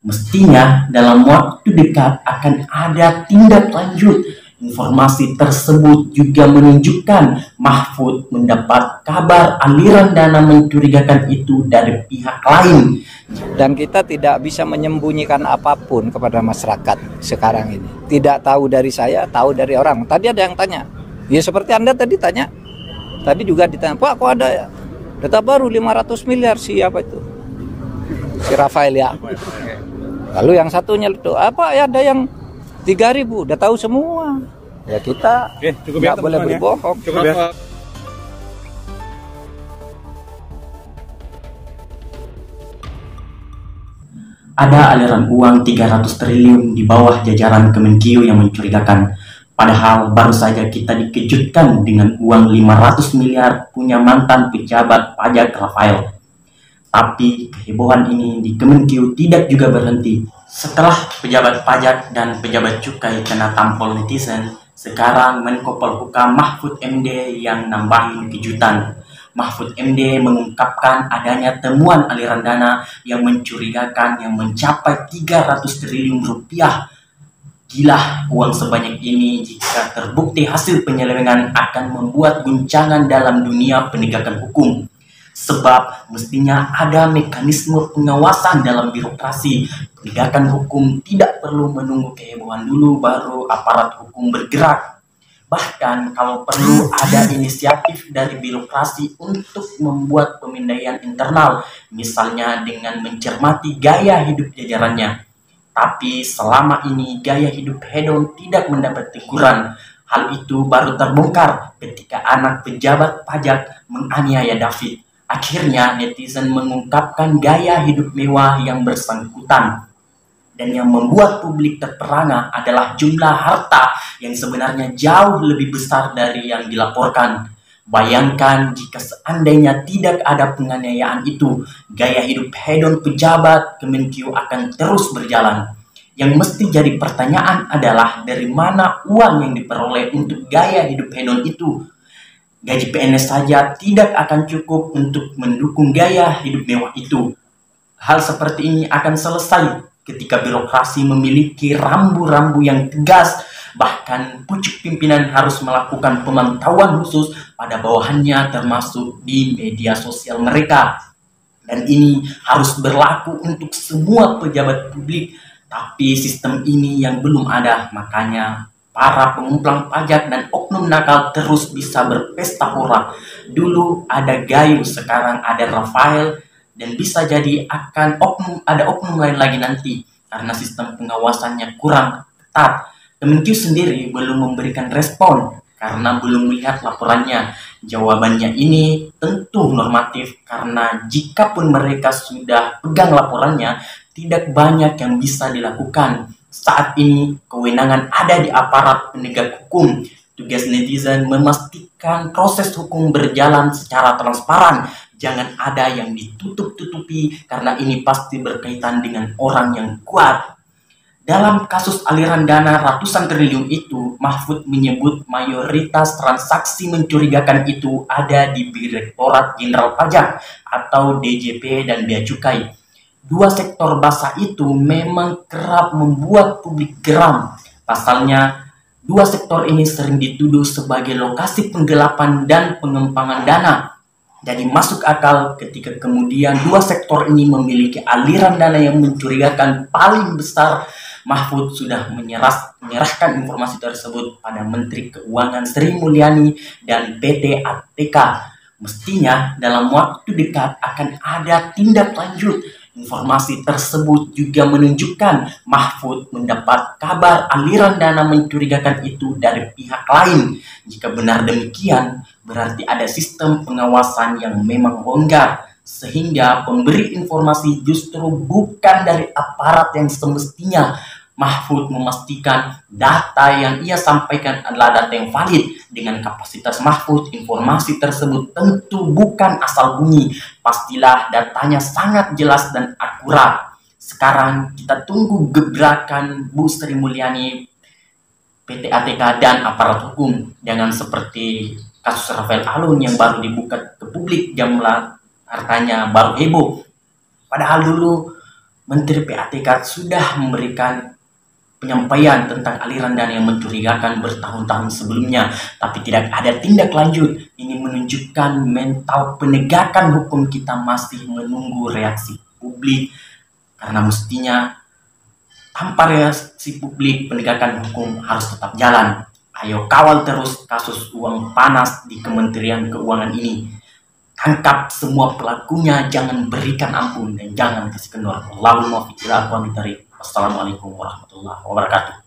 Mestinya dalam waktu dekat akan ada tindak lanjut. Informasi tersebut juga menunjukkan Mahfud mendapat kabar aliran dana mencurigakan itu dari pihak lain. Dan kita tidak bisa menyembunyikan apapun kepada masyarakat sekarang ini. Tidak tahu dari saya, tahu dari orang. Tadi ada yang tanya, ya seperti Anda tadi tanya. Tadi juga ditanya, Pak kok ada ya data baru 500 miliar siapa itu? Si Rafael ya. Lalu yang satunya itu apa ya, ada yang 3.000, udah tahu semua. Ya kita nggak boleh berbohong. Ada aliran uang 300 triliun di bawah jajaran Kemenkeu yang mencurigakan. Padahal baru saja kita dikejutkan dengan uang 500 miliar punya mantan pejabat pajak Rafael. Tapi kehebohan ini di Kemenkeu tidak juga berhenti. Setelah pejabat pajak dan pejabat cukai kena tampol netizen, sekarang Menko Polhukam Mahfud MD yang nambahin kejutan. Mahfud MD mengungkapkan adanya temuan aliran dana yang mencurigakan yang mencapai 300 triliun rupiah. Gila, uang sebanyak ini jika terbukti hasil penyelewengan akan membuat guncangan dalam dunia penegakan hukum. Sebab mestinya ada mekanisme pengawasan dalam birokrasi. Penegakan hukum tidak perlu menunggu kehebohan dulu baru aparat hukum bergerak. Bahkan kalau perlu ada inisiatif dari birokrasi untuk membuat pemindaian internal, misalnya dengan mencermati gaya hidup jajarannya. Tapi selama ini gaya hidup hedon tidak mendapat teguran. Hal itu baru terbongkar ketika anak pejabat pajak menganiaya David. Akhirnya netizen mengungkapkan gaya hidup mewah yang bersangkutan. Dan yang membuat publik terperangah adalah jumlah harta yang sebenarnya jauh lebih besar dari yang dilaporkan. Bayangkan jika seandainya tidak ada penganiayaan itu, gaya hidup hedon pejabat Kemenkeu akan terus berjalan. Yang mesti jadi pertanyaan adalah dari mana uang yang diperoleh untuk gaya hidup hedon itu. Gaji PNS saja tidak akan cukup untuk mendukung gaya hidup mewah itu. Hal seperti ini akan selesai ketika birokrasi memiliki rambu-rambu yang tegas. Bahkan pucuk pimpinan harus melakukan pemantauan khusus pada bawahannya termasuk di media sosial mereka. Dan ini harus berlaku untuk semua pejabat publik. Tapi sistem ini yang belum ada, makanya para pengumplang pajak dan oknum nakal terus bisa berpesta pora. Dulu ada Gayus, sekarang ada Rafael, dan bisa jadi akan ada oknum lain lagi nanti karena sistem pengawasannya kurang ketat. Kemenkeu sendiri belum memberikan respon karena belum melihat laporannya. Jawabannya ini tentu normatif karena jikapun mereka sudah pegang laporannya, tidak banyak yang bisa dilakukan. Saat ini kewenangan ada di aparat penegak hukum. Tugas netizen memastikan proses hukum berjalan secara transparan. Jangan ada yang ditutup-tutupi karena ini pasti berkaitan dengan orang yang kuat. Dalam kasus aliran dana ratusan triliun itu, Mahfud menyebut mayoritas transaksi mencurigakan itu ada di Direktorat Jenderal Pajak atau DJP dan Bea Cukai. Dua sektor basah itu memang kerap membuat publik geram. Pasalnya, dua sektor ini sering dituduh sebagai lokasi penggelapan dan pengembangan dana. Jadi masuk akal ketika kemudian dua sektor ini memiliki aliran dana yang mencurigakan paling besar. Mahfud sudah menyerahkan informasi tersebut pada Menteri Keuangan Sri Mulyani dan PT ATK. Mestinya dalam waktu dekat akan ada tindak lanjut. Informasi tersebut juga menunjukkan Mahfud mendapat kabar aliran dana mencurigakan itu dari pihak lain. Jika benar demikian, berarti ada sistem pengawasan yang memang longgar, sehingga pemberi informasi justru bukan dari aparat yang semestinya. Mahfud memastikan data yang ia sampaikan adalah data yang valid. Dengan kapasitas Mahfud, informasi tersebut tentu bukan asal bunyi. Pastilah datanya sangat jelas dan akurat. Sekarang kita tunggu gebrakan Bu Sri Mulyani, PT ATK dan aparat hukum. Jangan seperti kasus Rafael Alun yang baru dibuka ke publik, jumlah hartanya baru heboh. Padahal dulu Menteri PATK sudah memberikan penyampaian tentang aliran dana yang mencurigakan bertahun-tahun sebelumnya, tapi tidak ada tindak lanjut. Ini menunjukkan mental penegakan hukum kita masih menunggu reaksi publik, karena mestinya tanpa reaksi publik penegakan hukum harus tetap jalan. Ayo kawal terus kasus uang panas di Kementerian Keuangan ini. Tangkap semua pelakunya, jangan berikan ampun dan jangan kasih kendor. Wassalamualaikum warahmatullahi wabarakatuh.